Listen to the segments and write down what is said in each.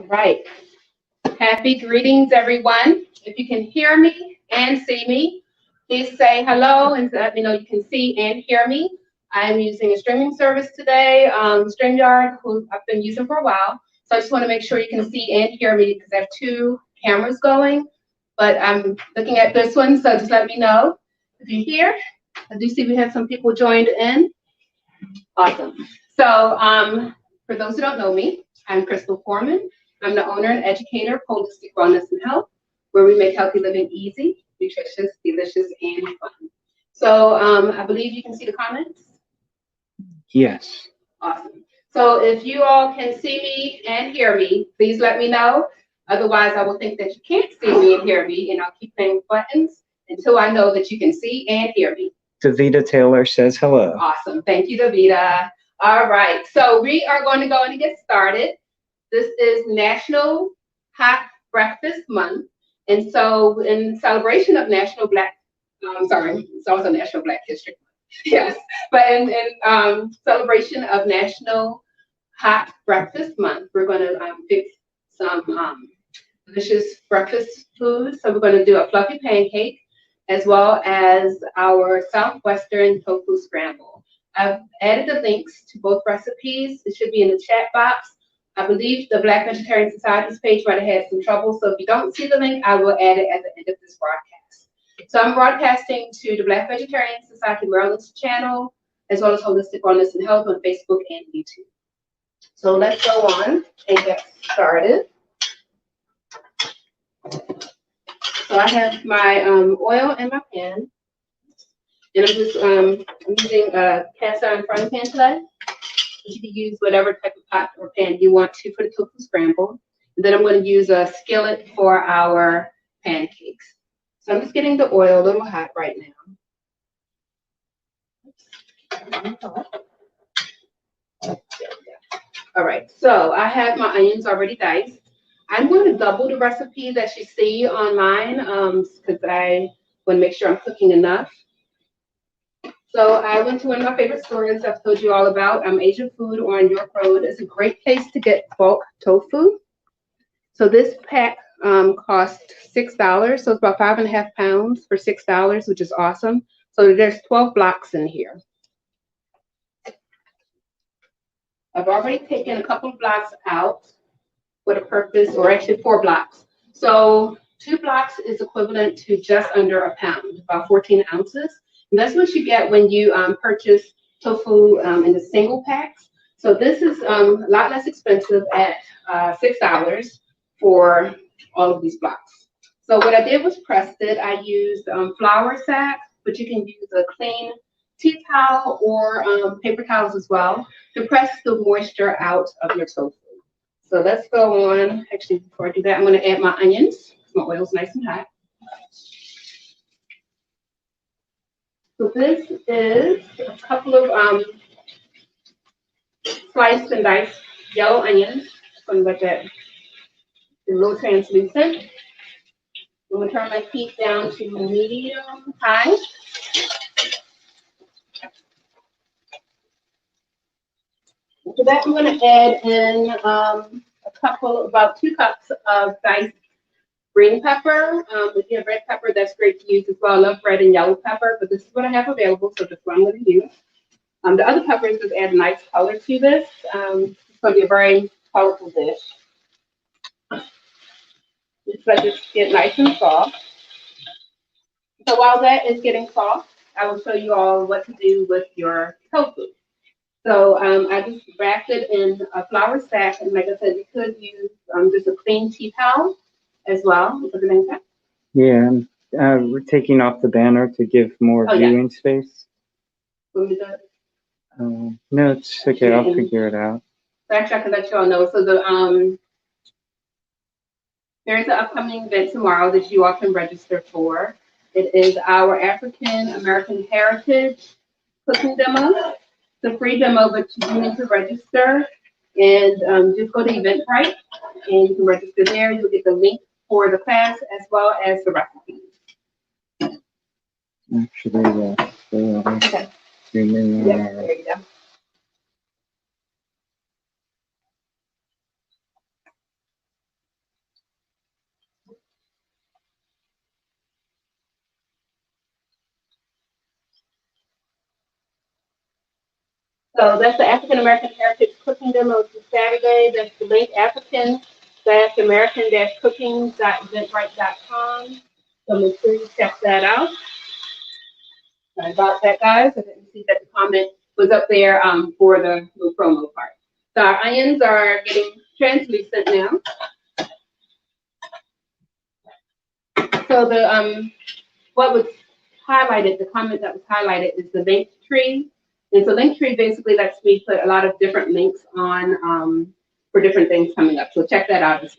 Right. Happy greetings, everyone. If you can hear me and see me, please say hello and let me know you can see and hear me. I'm using a streaming service today, StreamYard, who I've been using for a while. So I just want to make sure you can see and hear me because I have two cameras going. But I'm looking at this one, so just let me know if you're here. I do see we have some people joined in. Awesome. So for those who don't know me, I'm Crystal Forman. I'm the owner and educator of Holistic Wellness and Health, where we make healthy living easy, nutritious, delicious, and fun. So I believe you can see the comments? Yes. Awesome. So if you all can see me and hear me, please let me know. Otherwise, I will think that you can't see me and hear me, and I'll keep playing buttons until I know that you can see and hear me. Davita Taylor says hello. Awesome. Thank you, Davita. All right. So we are going to go and get started. This is National Hot Breakfast Month. And so in celebration of National Black, it's also National Black History Month. Yes. But in celebration of National Hot Breakfast Month, we're going to pick some delicious breakfast foods. So we're going to do a fluffy pancake, as well as our Southwestern Tofu Scramble. I've added the links to both recipes. It should be in the chat box. I believe the Black Vegetarian Society's page might have had some trouble, so if you don't see the link, I will add it at the end of this broadcast. So I'm broadcasting to the Black Vegetarian Society Maryland's channel, as well as Holistic Wellness and Health on Facebook and YouTube. So let's go on and get started. So I have my oil in my pan, and I'm using a cast iron frying pan today. You can use whatever type of pot or pan you want to for the tofu scramble. And then I'm going to use a skillet for our pancakes. So I'm just getting the oil a little hot right now. All right, so I have my onions already diced. I'm going to double the recipe that you see on mine because I want to make sure I'm cooking enough. So I went to one of my favorite stores I've told you all about, Asian Food on York Road. It's a great place to get bulk tofu. So this pack cost $6, so it's about 5.5 pounds for $6, which is awesome. So there's 12 blocks in here. I've already taken a couple of blocks out for the purpose, or actually 4 blocks. So 2 blocks is equivalent to just under a pound, about 14 ounces. And that's what you get when you purchase tofu in the single packs. So this is a lot less expensive at $6 for all of these blocks. So what I did was pressed it. I used flour sack, but you can use a clean tea towel or paper towels as well to press the moisture out of your tofu. So let's go on. Actually, before I do that, I'm going to add my onions. My oil's nice and hot. So this is a couple of sliced and diced yellow onions. I'm going to let that be a little translucent. I'm going to turn my heat down to medium high. To that, I'm going to add in about 2 cups of diced green pepper. If you have red pepper, that's great to use as well. I love red and yellow pepper, but this is what I have available, so this is what I'm going to use. The other peppers just add a nice color to this. It's going to be a very colorful dish. Just let this get nice and soft. So while that is getting soft, I will show you all what to do with your tofu. So I just wrapped it in a flour sack, and like I said, you could use just a clean tea towel as well. Yeah, we're taking off the banner to give more viewing space. No, it's okay. I'll figure it out. Actually, I can let you all know. So there's an upcoming event tomorrow that you all can register for. It is our African American Heritage cooking demo. It's a free demo, but you do need to register. And just go to Eventbrite, and you can register there. You'll get the link for the class as well as the recipes. Actually, okay. Yeah, there you go. So that's the African American Heritage Cooking Demo. It's Saturday. That's the link African-American-Cooking.eventbrite.com. So make sure you check that out. Sorry about that, guys. I didn't see that the comment was up there for the little promo part. So our onions are getting translucent now. So the what was highlighted, the comment that was highlighted is the link tree. And so link tree basically lets me put a lot of different links on for different things coming up. So check that out as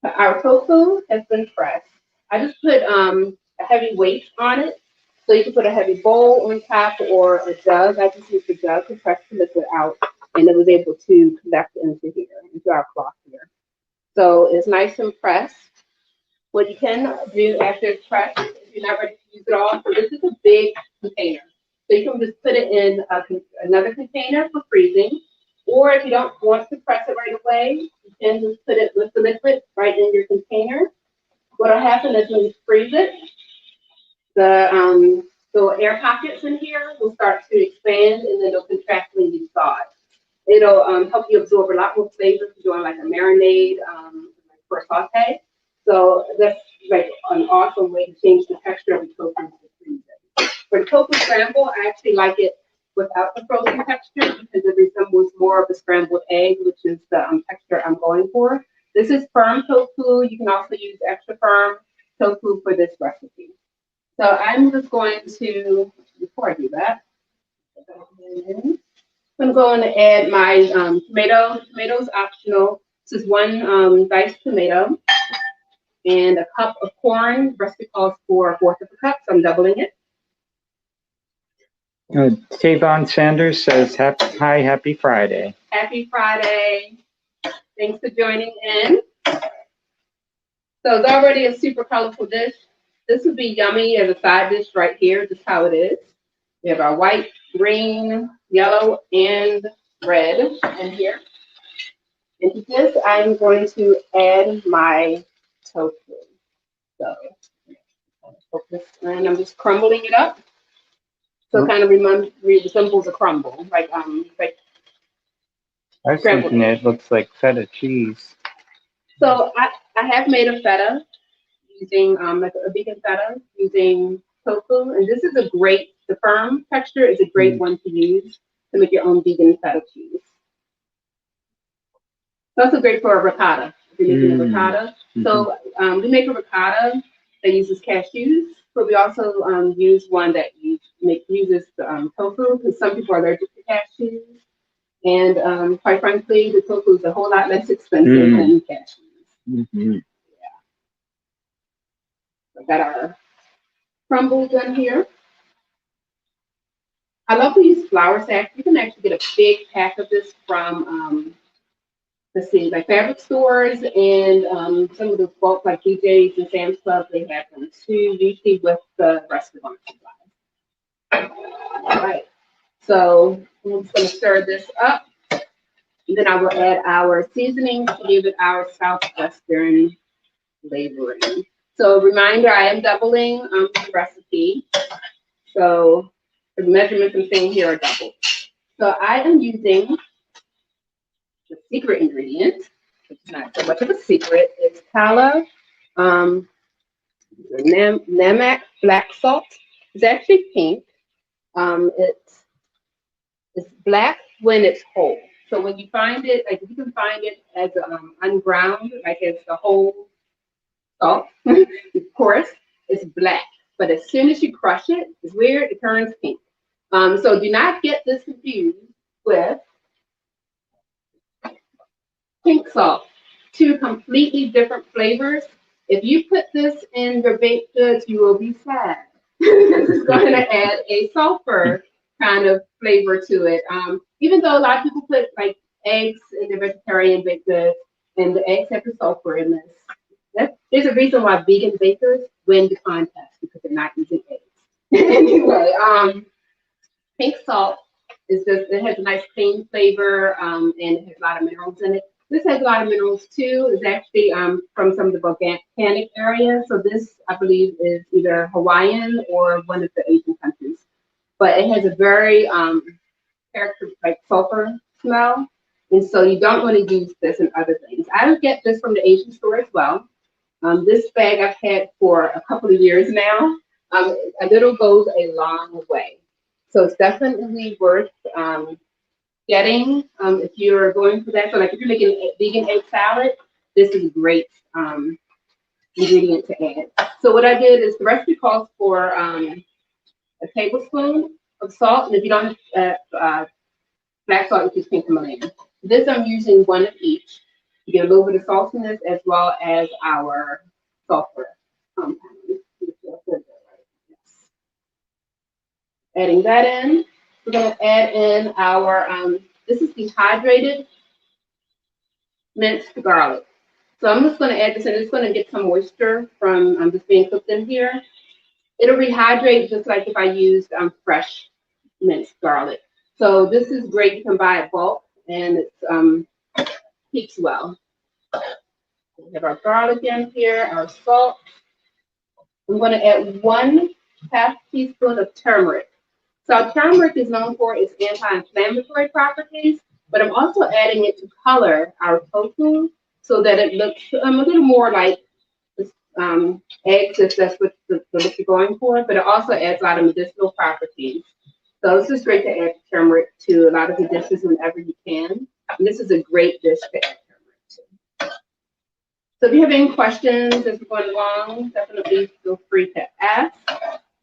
well. Our tofu has been pressed. I just put a heavy weight on it. So you can put a heavy bowl on top or a jug. I just used the jug to press the liquid out, and it was able to collect into here, into our cloth here. So it's nice and pressed. What you can do after it's pressed, if you're not ready to use it all, so this is a big container. So you can just put it in another container for freezing, or if you don't want to press it right away, you can just put it with the liquid right in your container. What'll happen is when you freeze it, the little air pockets in here will start to expand, and then it'll contract when you thaw it. It'll help you absorb a lot more flavor if you're doing like a marinade for a saute. So that's like an awesome way to change the texture of the tofu. For the tofu scramble, I actually like it without the frozen texture because it resembles more of a scrambled egg, which is the texture I'm going for. This is firm tofu. You can also use extra firm tofu for this recipe. So I'm just going to, before I do that, I'm going to add my tomato. Tomatoes optional. This is one diced tomato and a cup of corn. Recipe calls for 1/4 of a cup, so I'm doubling it. Tavon Sanders says, hi, happy Friday. Happy Friday. Thanks for joining in. So it's already a super colorful dish. This would be yummy as a side dish right here, just how it is. We have our white, green, yellow, and red in here. Into this, I'm going to add my tofu. So, and I'm just crumbling it up. So it kind of resembles a crumble, like I was thinking it looks like feta cheese. So I have made a feta using like a vegan feta using tofu, and this is the firm texture is a great one to use to make your own vegan feta cheese. It's also great for a ricotta, if you're making a ricotta. So we make a ricotta that uses cashews, but we also use one that uses tofu because some people are allergic to cashews. And quite frankly, the tofu is a whole lot less expensive than cashews. Yeah. I've got our crumbles in here. I love to use flour sacks. You can actually get a big pack of this from, let's see, like fabric stores and some of the bulk like BJ's and Sam's Club. They have them too, usually with the restaurant supplies. All right. So I'm just going to stir this up. And then I will add our seasonings to give it our Southwestern flavoring. So reminder, I am doubling the recipe. So the measurements I'm saying here are doubled. So I am using the secret ingredient, which is not so much of a secret. It's Kala Namak black salt. It's actually pink. It's black when it's whole. So when you find it, like if you can find it as unground, like it's the whole salt, of course, it's black. But as soon as you crush it, it's weird, it turns pink. So do not get this confused with pink salt. Two completely different flavors. If you put this in your baked goods, you will be sad. This is going to add a sulfur kind of flavor to it. Even though a lot of people put like eggs in their vegetarian baked goods, and the eggs have the sulfur in this. There's a reason why vegan bakers win the contest because they're not using eggs. Anyway, pink salt is it has a nice clean flavor and it has a lot of minerals in it. This has a lot of minerals too. It's actually from some of the volcanic areas. So this, I believe, is either Hawaiian or one of the Asian countries. But it has a very character like sulfur smell. And so you don't want to use this in other things. I would get this from the Asian store as well. This bag I've had for a couple of years now. A little goes a long way. So it's definitely worth getting if you're going for that. So like if you're making a vegan egg salad, this is a great ingredient to add. So what I did is the recipe calls for a tablespoon of salt, and if you don't have black salt, you just pink Himalayan. This I'm using one of each to get a little bit of saltiness as well as our sulfur compound. Adding that in, we're going to add in our, this is dehydrated minced garlic. So I'm just going to add this in. It's going to get some moisture from this being cooked in here. It'll rehydrate just like if I used fresh minced garlic. So this is great. You can buy it bulk, and it keeps well. We have our garlic in here, our salt. I'm going to add 1/2 teaspoon of turmeric. So turmeric is known for its anti-inflammatory properties, but I'm also adding it to color our tofu so that it looks a little more like eggs, if that's what the look you're going for, but it also adds a lot of medicinal properties. So it's just great to add turmeric to a lot of the dishes whenever you can. And this is a great dish to add turmeric to. So if you have any questions as we're going along, definitely feel free to ask.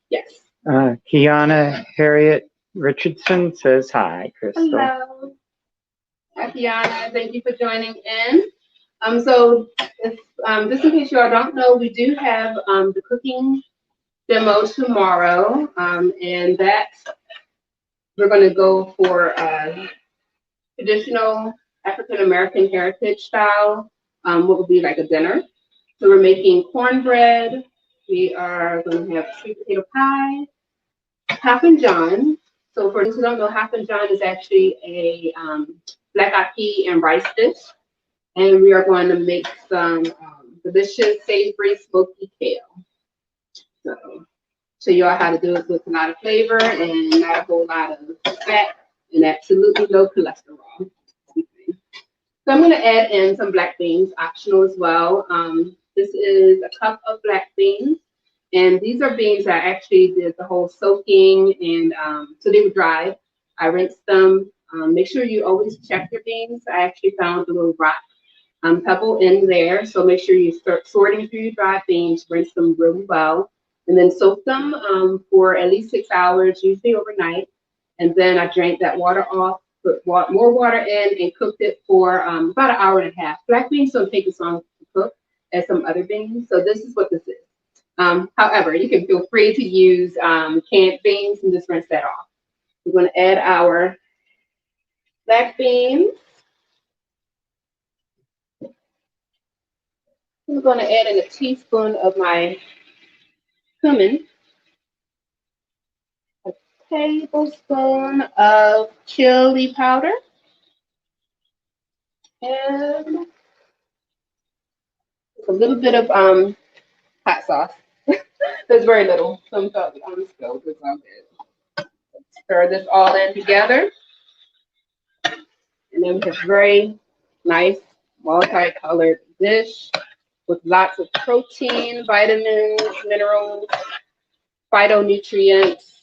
Yes. Kiana Harriet Richardson says hi, Crystal. Hello. Hi, Kiana. Thank you for joining in. So if, just in case you all don't know, we do have the cooking demo tomorrow, and that we're going to go for traditional African-American heritage style, what would be like a dinner. So we're making cornbread. We are going to have sweet potato pie, Hoppin' John. So for those who don't know, Hoppin' John is actually a black-eyed pea and rice dish. And we are going to make some delicious, savory, smoky kale. So show you all how to do it with a lot of flavor and not a whole lot of fat and absolutely no cholesterol. So I'm going to add in some black beans, optional as well. This is a cup of black beans. And these are beans that I actually did the whole soaking, and so they were dry. I rinsed them. Make sure you always check your beans. I actually found a little rock pebble in there. So make sure you start sorting through your dry beans, rinse them really well, and then soak them for at least 6 hours, usually overnight. And then I drained that water off, put more water in, and cooked it for about 1.5 hours. Black beans don't take as long to cook as some other beans. So this is what this is. However, you can feel free to use canned beans and just rinse that off. We're going to add our black beans. I'm going to add in a teaspoon of my cumin, a tablespoon of chili powder, and a little bit of hot sauce. There's very little. Some felt on the stove. It's all good. Stir this all in together. And then we have a very nice multicolored dish with lots of protein, vitamins, minerals, phytonutrients,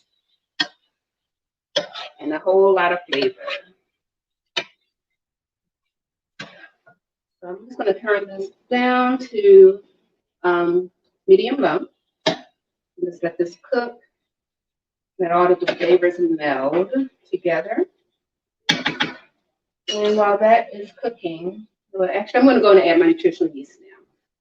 and a whole lot of flavor. So I'm just going to turn this down to medium low. Just let this cook. Let all of the flavors meld together. And while that is cooking, well, actually, I'm going to go and add my nutritional yeast now.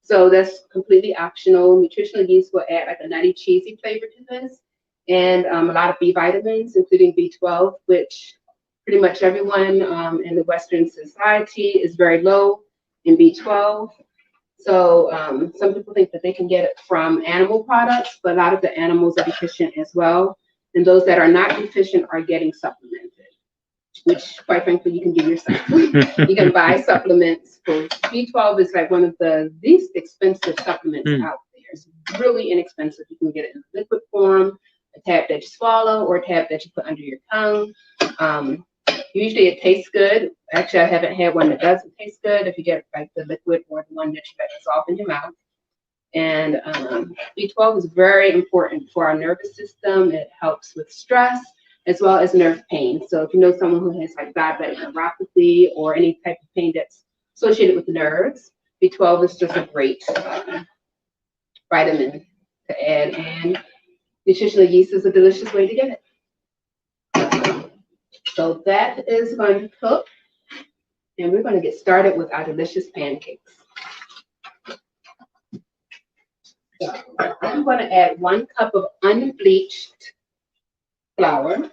So that's completely optional. Nutritional yeast will add like a nutty, cheesy flavor to this, and a lot of B vitamins, including B12, which pretty much everyone in the Western society is very low in B12. So some people think that they can get it from animal products, but a lot of the animals are deficient as well. And those that are not deficient are getting supplemented, which quite frankly, you can do yourself. You can buy supplements. For B12 is like one of the least expensive supplements out there. It's really inexpensive. You can get it in liquid form, a tab that you swallow, or a tab that you put under your tongue. Usually it tastes good. Actually, I haven't had one that doesn't taste good if you get like the liquid or the one that you let dissolve in your mouth. And B12 is very important for our nervous system. It helps with stress as well as nerve pain. So if you know someone who has like diabetic neuropathy or any type of pain that's associated with nerves, B12 is just a great vitamin to add. And nutritional yeast is a delicious way to get it. So that is going to cook. And we're going to get started with our delicious pancakes. So I'm going to add 1 cup of unbleached flour.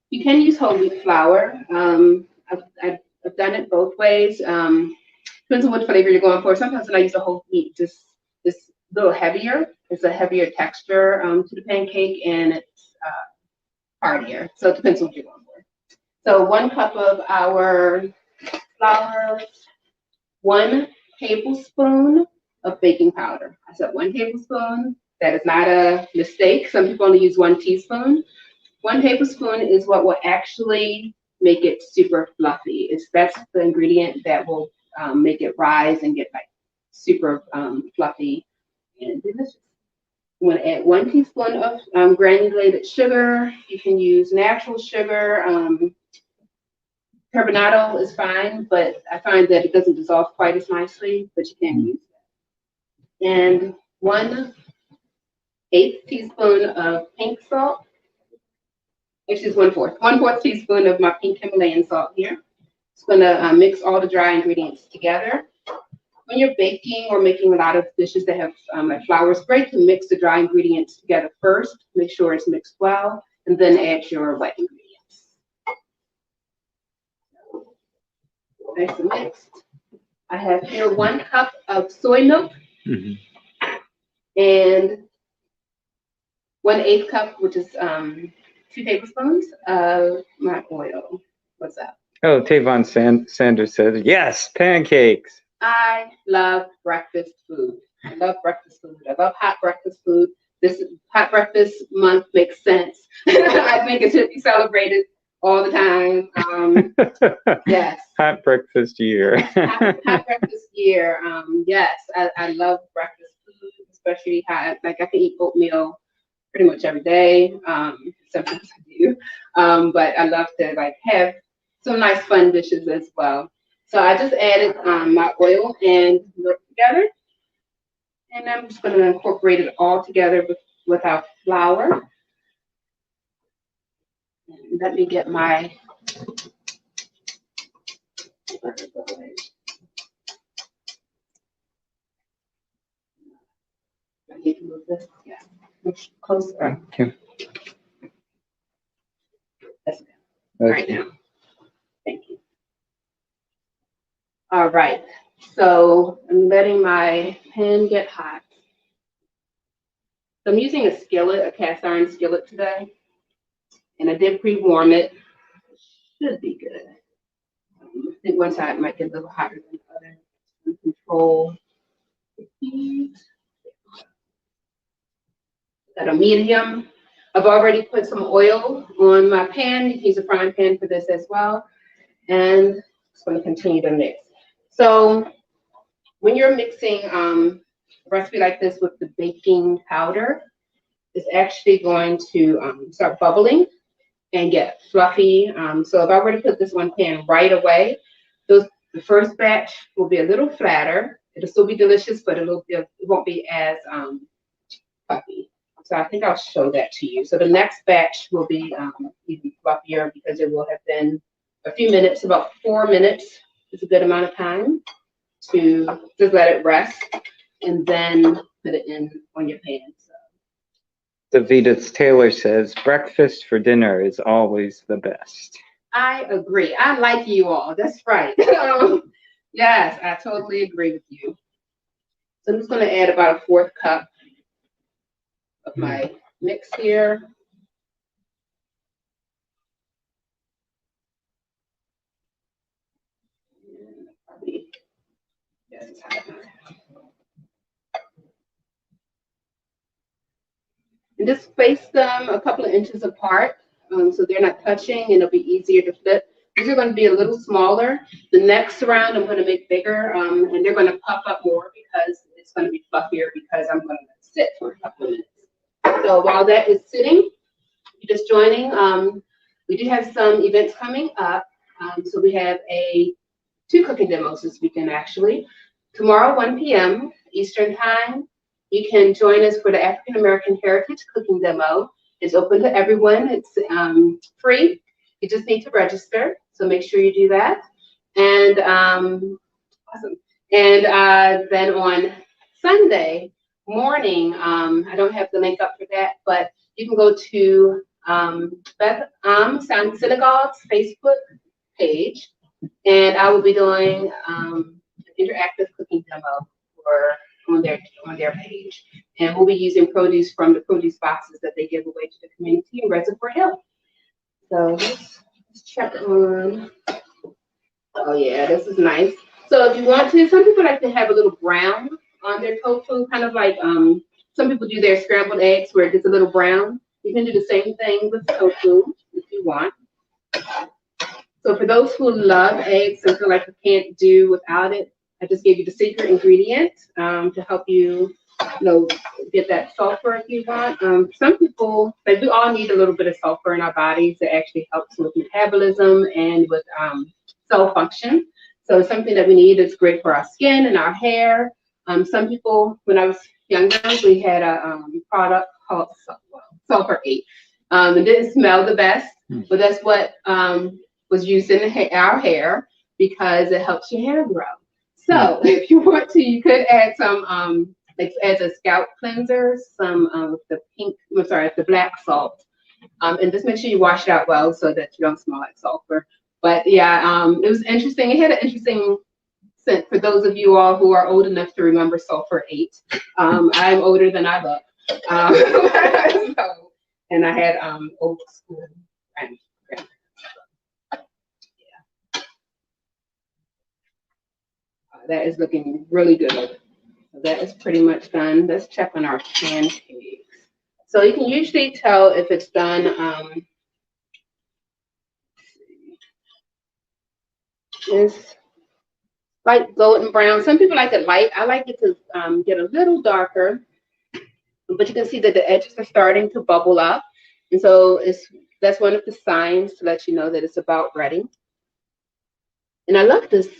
You can use whole wheat flour. I've done it both ways. Depends on what flavor you're going for. Sometimes when I use a whole wheat, just it's a little heavier. It's a heavier texture to the pancake, and it's heartier. So it depends on what you're going for. So 1 cup of our flour, 1 tablespoon of baking powder. I said 1 tablespoon. That is not a mistake. Some people only use 1 teaspoon. 1 tablespoon is what will actually make it super fluffy. That's the ingredient that will make it rise and get like super fluffy and delicious. I'm going to add 1 teaspoon of granulated sugar. You can use natural sugar. Carbonado is fine, but I find that it doesn't dissolve quite as nicely, but you can use that. And 1/8 teaspoon of pink salt. Actually, it's 1/4. 1/4 teaspoon of my pink Himalayan salt here. Just going to mix all the dry ingredients together. When you're baking or making a lot of dishes that have like flour, it's great to mix the dry ingredients together first. Make sure it's mixed well, and then add your wet ingredients. Nice and mixed. I have here 1 cup of soy milk and 1/8 cup, which is 2 tablespoons of my oil. What's that? Oh, Tavon Sanders says, yes, pancakes. I love breakfast food. I love breakfast food. I love hot breakfast food. This hot breakfast month makes sense. I think it should be celebrated all the time. Yes. Hot breakfast year. hot breakfast year. Yes, I love breakfast food, especially hot. Like I can eat oatmeal pretty much every day. Sometimes I do. But I love to like have some nice fun dishes as well. So I just added my oil and milk together. And I'm just going to incorporate it all together with our flour. And let me get my I need to move this. Yeah. Much closer. Okay. That's it. Right now. Thank you. All right. So I'm letting my pan get hot. So I'm using a skillet, a cast iron skillet today. And I did pre-warm it. Should be good. I think one side might get a little hotter than the other. Control the heat. At a medium. I've already put some oil on my pan. You can use a frying pan for this as well. And it's going to continue to mix. So when you're mixing a recipe like this with the baking powder, it's actually going to start bubbling and get fluffy. So if I were to put this one pan right away, the first batch will be a little flatter. It'll still be delicious, but it won't be as fluffy. So I think I'll show that to you. So the next batch will be even fluffier because it will have been a few minutes, about 4 minutes is a good amount of time to just let it rest and then put it in on your pan. So. Davida Taylor says, breakfast for dinner is always the best. I agree. I like you all. That's right. Yes, I totally agree with you. So I'm just going to add about a 1/4 cup of my mix here. And just place them a couple of inches apart so they're not touching, and it'll be easier to flip. These are going to be a little smaller. The next round I'm going to make bigger, and they're going to puff up more because it's going to be fluffier because I'm going to sit for a couple of minutes. So while that is sitting, you're just joining. We do have some events coming up. So we have two cooking demos this weekend actually. Tomorrow, 1 p.m. Eastern Time, you can join us for the African American Heritage Cooking Demo. It's open to everyone. It's free. You just need to register, so make sure you do that. And awesome. And then on Sunday morning, I don't have the link up for that, but you can go to Beth Sound Synagogue's Facebook page, and I will be doing an interactive cooking demo on their page, and we'll be using produce from the produce boxes that they give away to the community in Reservoir Hill. So let's check on. Oh yeah, this is nice. So if you want to, some people like to have a little brown on their tofu, kind of like some people do their scrambled eggs where it gets a little brown. You can do the same thing with tofu if you want. So for those who love eggs and feel like you can't do without it, I just gave you the secret ingredient to help you, get that sulfur if you want. Some people, like we all need a little bit of sulfur in our bodies. It actually helps with metabolism and with cell function. So it's something that we need. It's great for our skin and our hair. Some people, when I was younger, we had a product called Sulfur 8. It didn't smell the best, but that's what was used in our hair because it helps your hair grow. So if you want to, you could add some, like as a scalp cleanser, some the black salt. And just make sure you wash it out well so that you don't smell like sulfur. But yeah, it was interesting. It had an interesting scent for those of you all who are old enough to remember Sulfur 8. I'm older than I look. And I had old school friends. That is looking really good. So that is pretty much done. Let's check on our pancakes. So you can usually tell if it's done. It's light golden brown. Some people like it light. I like it to get a little darker. But you can see that the edges are starting to bubble up. And so that's one of the signs to let you know that it's about ready. And I love this.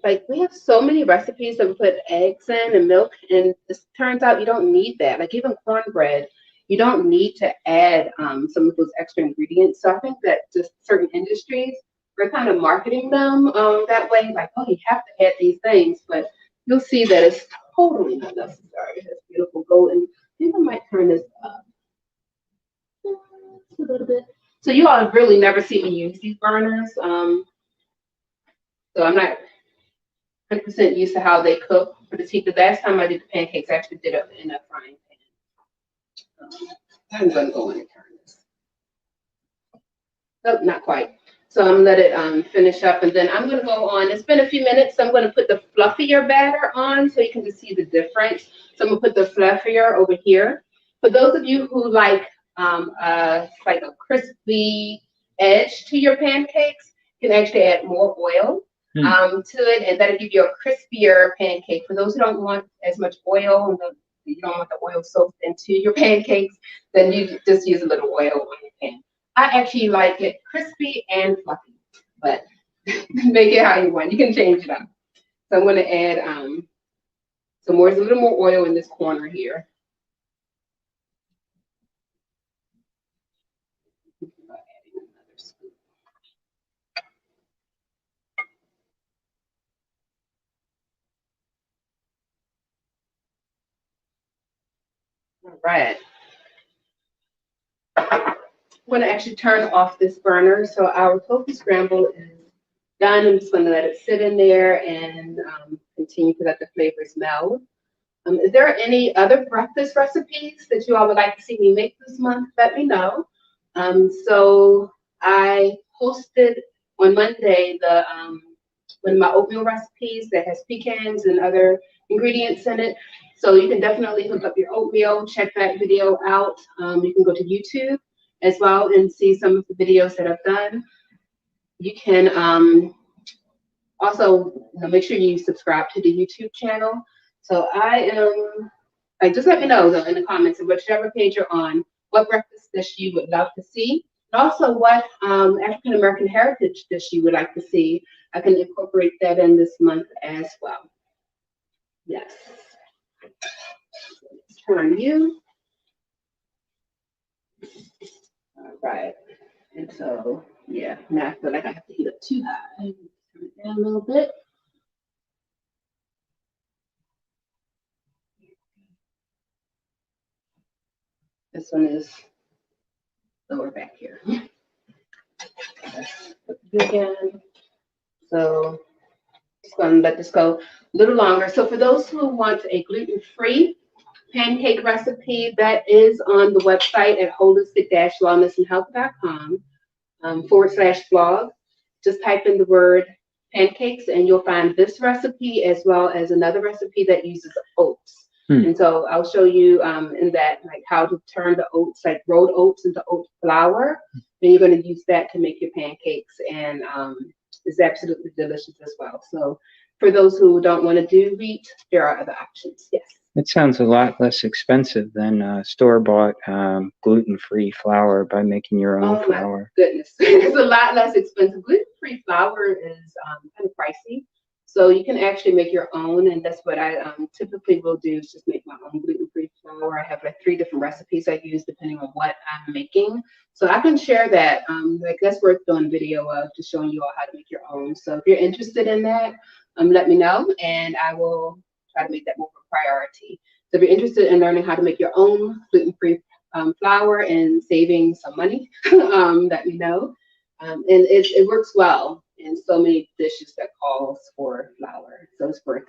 Like we have so many recipes that we put eggs in and milk, and it turns out you don't need that. Like even cornbread, you don't need to add some of those extra ingredients. So I think that just certain industries, we're kind of marketing them that way, like, oh, you have to add these things, but you'll see that it's totally not necessary. It's beautiful golden. I think I might turn this up just a little bit. So you all have really never seen me use these burners. So I'm not 100% used to how they cook for the heat. The last time I did the pancakes, I actually did it in a frying pan. I'm going to go in and turn this. Nope, not quite. So I'm going to let it finish up, and then I'm going to go on. It's been a few minutes, so I'm going to put the fluffier batter on so you can just see the difference. So I'm going to put the fluffier over here. For those of you who like a crispy edge to your pancakes, you can actually add more oil to it, and that'll give you a crispier pancake. For those who don't want as much oil, and you don't want the oil soaked into your pancakes, then you just use a little oil on your pan. I actually like it crispy and fluffy, but make it how you want. You can change it up. So I'm going to add a little more oil in this corner here. All right. I'm going to actually turn off this burner. So our tofu scramble is done. I'm just going to let it sit in there and continue to let the flavors meld. Is there any other breakfast recipes that you all would like to see me make this month? Let me know. So I posted on Monday one of my oatmeal recipes that has pecans and other ingredients in it. So you can definitely hook up your oatmeal, check that video out. You can go to YouTube as well and see some of the videos that I've done. You can also make sure you subscribe to the YouTube channel. So I am, like, just let me know though in the comments of whichever page you're on, what breakfast dish you would love to see, and also what African American heritage dish you would like to see. I can incorporate that in this month as well. Yes. So let's turn you. All right. And so, yeah, now I feel like I have to heat up too high. Turn it down a little bit. This one is lower back here. Again. So just going to let this go a little longer. So for those who want a gluten-free pancake recipe, that is on the website at holistic-wellnessandhealth.com /blog. Just type in the word pancakes and you'll find this recipe as well as another recipe that uses oats. And so I'll show you in that, like, how to turn the oats, like rolled oats, into oat flour. Then you're going to use that to make your pancakes, and it's absolutely delicious as well. So for those who don't want to do wheat, there are other options. Yes. It sounds a lot less expensive than store-bought gluten-free flour by making your own flour. Goodness, it's a lot less expensive. Gluten-free flour is kind of pricey. So you can actually make your own, and that's what I typically will do, is just make my own gluten-free flour. I have like 3 different recipes I use depending on what I'm making. So I can share that. Like, that's worth doing a video of, just showing you all how to make your own. So if you're interested in that, let me know, and I will try to make that more of a priority. So if you're interested in learning how to make your own gluten-free flour and saving some money, let me know. And it works well in so many dishes that calls for flour. So it's worth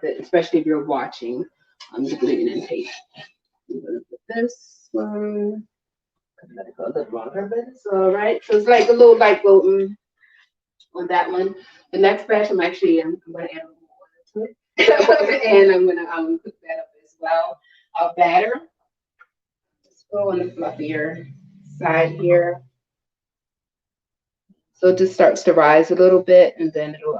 it, especially if you're watching the gluten intake. I'm gonna put this one, let it go a little longer, but it's all right. So it's like a little light gluten on that one. The next batch, I'm gonna add a little more to it. And I'm gonna cook that up as well. Our batter, let's go on the fluffier side here. So it just starts to rise a little bit, and then it'll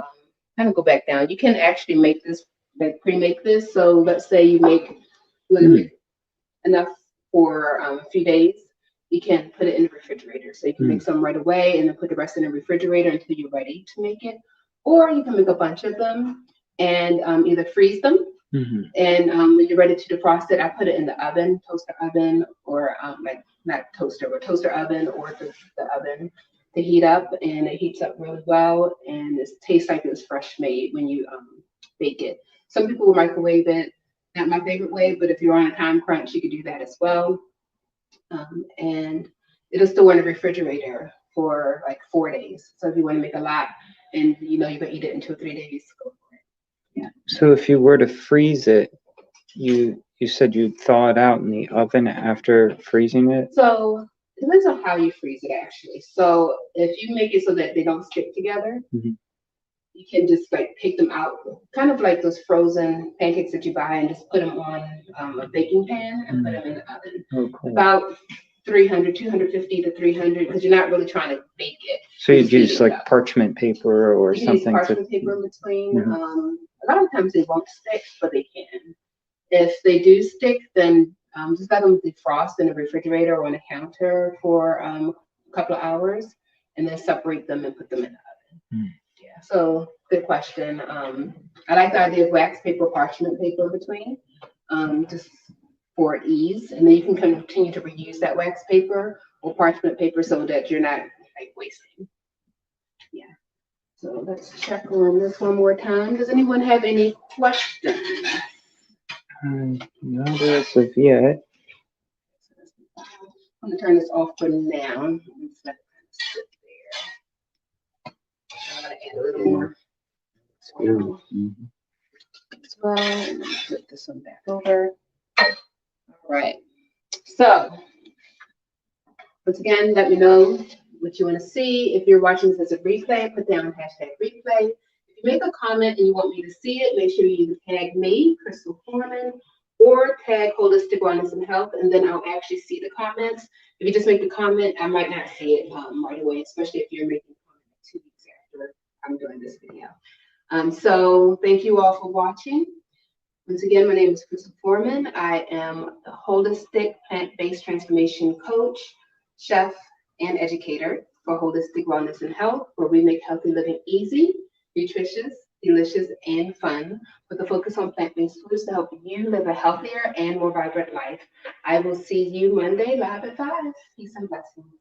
kind of go back down. You can actually make this, like pre-make this. So let's say you make enough for a few days. You can put it in the refrigerator. So you can make some right away and then put the rest in the refrigerator until you're ready to make it. Or you can make a bunch of them and either freeze them. And when you're ready to defrost it, I put it in the oven, toaster oven, or like not toaster, but toaster oven, or the oven to heat up, and it heats up really well, and it tastes like it's fresh made when you bake it. Some people will microwave it. Not my favorite way, but if you're on a time crunch, you could do that as well. And it'll still in the refrigerator for like 4 days. So if you want to make a lot and you know you're gonna eat it in 2 or 3 days, go for it. Yeah. So if you were to freeze it, you said you'd thaw it out in the oven after freezing it? So it depends on how you freeze it, actually. So if you make it so that they don't stick together, you can just like take them out, kind of like those frozen pancakes that you buy, and just put them on a baking pan and put them in the oven. Oh, cool. About 250 to 300, because you're not really trying to bake it. So you'd use like parchment paper or you something? Use parchment paper in between. A lot of times they won't stick, but they can. If they do stick, then just let them defrost in the refrigerator or on a counter for a couple of hours, and then separate them and put them in the oven. Yeah, so good question. I like the idea of wax paper, parchment paper in between, just for ease, and then you can continue to reuse that wax paper or parchment paper so that you're not like wasting. Yeah. So let's check on this one more time. Does anyone have any questions? Not as of yet. I'm gonna turn this off for now. Just let it kind of sit there. I'm gonna add a little more as well. And then flip this one back over. All right. So once again, let me know what you want to see. If you're watching this as a replay, put down #replay. If you make a comment and you want me to see it, make sure you either tag me, Crystal Forman, or tag Holistic Wellness and Health, and then I'll actually see the comments. If you just make the comment, I might not see it right away, especially if you're making a comment 2 weeks I'm doing this video. So thank you all for watching. Once again, my name is Crystal Forman. I am a holistic plant-based transformation coach, chef, and educator for holistic wellness and health, where we make healthy living easy, nutritious, delicious, and fun, with a focus on plant-based foods to help you live a healthier and more vibrant life. I will see you Monday live at 5. Peace and blessings.